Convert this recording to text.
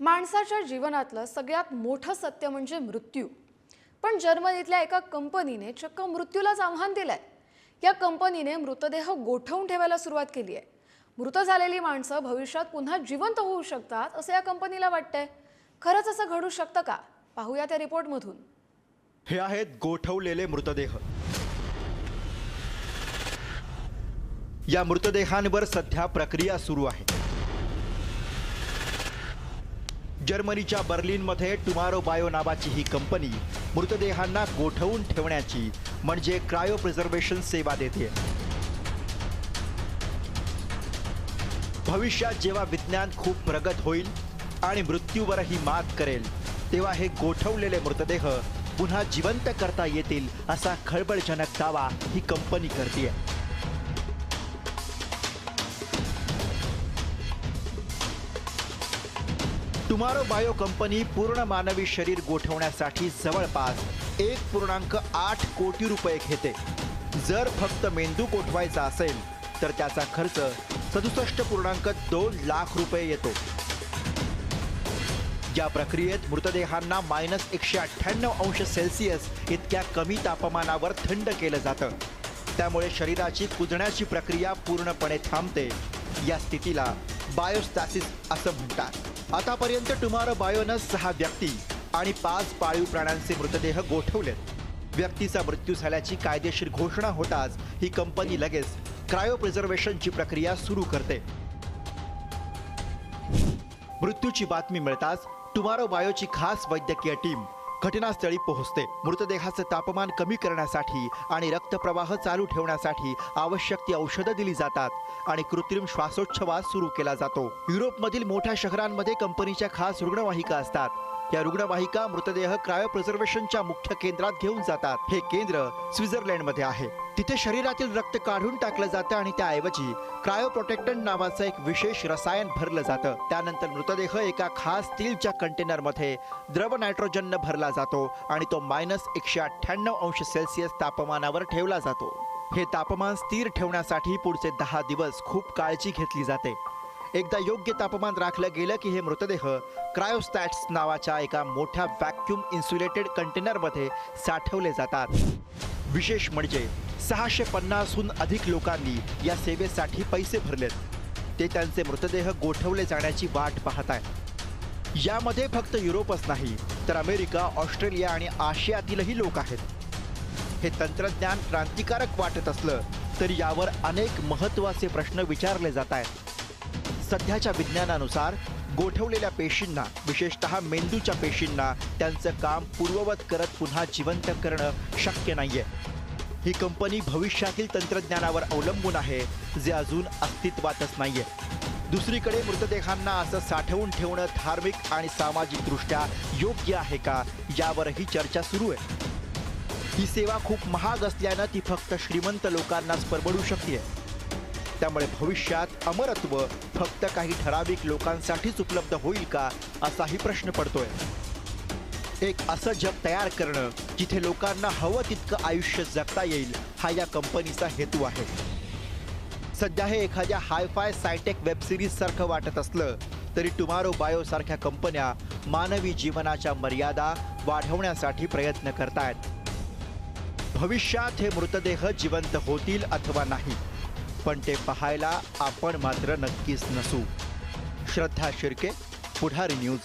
माणसाच्या जीवनातलं सगळ्यात मोठं सत्य म्हणजे मृत्यू. पण जर्मनीतल्या एका कंपनीने चक्क मृत्यूलाच आव्हान दिलंय. या कंपनीने मृतदेह गोठवून ठेवायला सुरुवात केली आहे. मृत झालेली माणसं भविष्यात पुन्हा जिवंत होऊ शकतात असं या कंपनीला वाटतंय. खरंच असं घडू शकतं का? पाहूया त्या रिपोर्टमधून. हे आहेत गोठवलेले मृतदेह. या मृतदेहांवर सध्या प्रक्रिया सुरू आहे. जर्मनीच्या बर्लिनमध्ये टुमारो बायो नावाची ही कंपनी मृतदेहांना गोठवून ठेवण्याची म्हणजे क्रायो प्रिझर्वेशन सेवा देते. भविष्यात जेव्हा विज्ञान खूप प्रगत होईल आणि मृत्यूवरही मात करेल तेव्हा हे गोठवलेले मृतदेह पुन्हा जिवंत करता येतील असा खळबळजनक दावा ही कंपनी करते. टुमारो बायो कंपनी पूर्ण मानवी शरीर गोठवण्यासाठी जवळपास 1.8 कोटी रुपये घेते. जर फक्त मेंदू गोठवायचा असेल तर त्याचा खर्च 67.2 लाख रुपये येतो. या प्रक्रियेत मृतदेहांना -198°C इतक्या कमी तापमानावर थंड केलं जातं. त्यामुळे शरीराची कुजण्याची प्रक्रिया पूर्णपणे थांबते. या स्थितीला बायोस्टॅसिस असं म्हणतात. आतापर्यंत टुमारो बायोनं 6 व्यक्ती आणि 5 पाळीव प्राण्यांचे मृतदेह गोठवलेत. व्यक्तीचा मृत्यू झाल्याची कायदेशीर घोषणा होताच ही कंपनी लगेच क्रायो प्रिझर्वेशनची प्रक्रिया सुरू करते. मृत्यूची बातमी मिळताच टुमारो बायोची खास वैद्यकीय टीम घटनास्थळी पोहोचते. मृतदेहाचं तापमान कमी करण्यासाठी आणि रक्तप्रवाह चालू ठेवण्यासाठी आवश्यक ती औषधं दिली जातात आणि कृत्रिम श्वासोच्छवास सुरू केला जातो. युरोपमधील मोठ्या शहरांमध्ये कंपनीच्या खास रुग्णवाहिका असतात. या रुग्णवाहिका मृतदेह क्रायो प्रिझर्वेशनच्या मुख्य केंद्रात घेऊन जातात. हे केंद्र स्वित्झर्लंडमध्ये आहे. तिथे शरीरातील रक्त काढून टाकलं जातं आणि त्याऐवजी क्रायो प्रोटेक्टंट नावाचं एक विशेष रसायन भरलं जातं. त्यानंतर मृतदेह एका खास स्टीलच्या कंटेनरमध्ये द्रव नायट्रोजननं भरला जातो आणि तो -198°C तापमानावर ठेवला जातो. हे तापमान स्थिर ठेवण्यासाठी पुढचे 10 दिवस खूप काळजी घेतली जाते. एकदा योग्य तापमान राखलं गेलं की हे मृतदेह क्रायोस्टॅट्स नावाच्या एका मोठ्या व्हॅक्यूम इन्सुलेटेड कंटेनरमध्ये साठवले जातात. विशेष म्हणजे 650हून अधिक लोकांनी या सेवेसाठी पैसे भरलेत. ते त्यांचे मृतदेह गोठवले जाण्याची वाट पाहत आहेत. यामध्ये फक्त युरोपच नाही तर अमेरिका, ऑस्ट्रेलिया आणि आशियातीलही लोक आहेत. हे तंत्रज्ञान क्रांतिकारक वाटत असलं तरी यावर अनेक महत्त्वाचे प्रश्न विचारले जात आहेत. सध्याच्या विज्ञानानुसार गोठवलेल्या पेशींना, विशेषतः मेंदूच्या पेशींना त्यांचं काम पूर्ववत करत पुन्हा जिवंत करणं शक्य नाहीये. ही कंपनी भविष्यातील तंत्रज्ञानावर अवलंबून आहे जे अजून अस्तित्वातच नाहीये. दुसरीकडे मृतदेहांना असं साठवून ठेवणं धार्मिक आणि सामाजिकदृष्ट्या योग्य आहे का यावरही चर्चा सुरू आहे. ही सेवा खूप महाग असल्यानं ती फक्त श्रीमंत लोकांनाच परवडू शकते. त्यामुळे भविष्यात अमरत्व फक्त काही ठराविक लोकांसाठीच उपलब्ध होईल का असाही प्रश्न पडतोय. एक असं जग तयार करणं जिथे लोकांना हवं तितकं आयुष्य जगता येईल हा या कंपनीचा हेतू आहे. सध्या हे एखाद्या हायफाय सायटेक वेब सिरीज सारखं वाटत असलं तरी टुमारो बायो सारख्या कंपन्या मानवी जीवनाच्या मर्यादा वाढवण्यासाठी प्रयत्न करतायत. भविष्यात हे मृतदेह जिवंत होतील अथवा नाही पण ते पाहायला आपण मात्र नक्कीच नसू. श्रद्धा शिर्के, पुढारी न्यूज.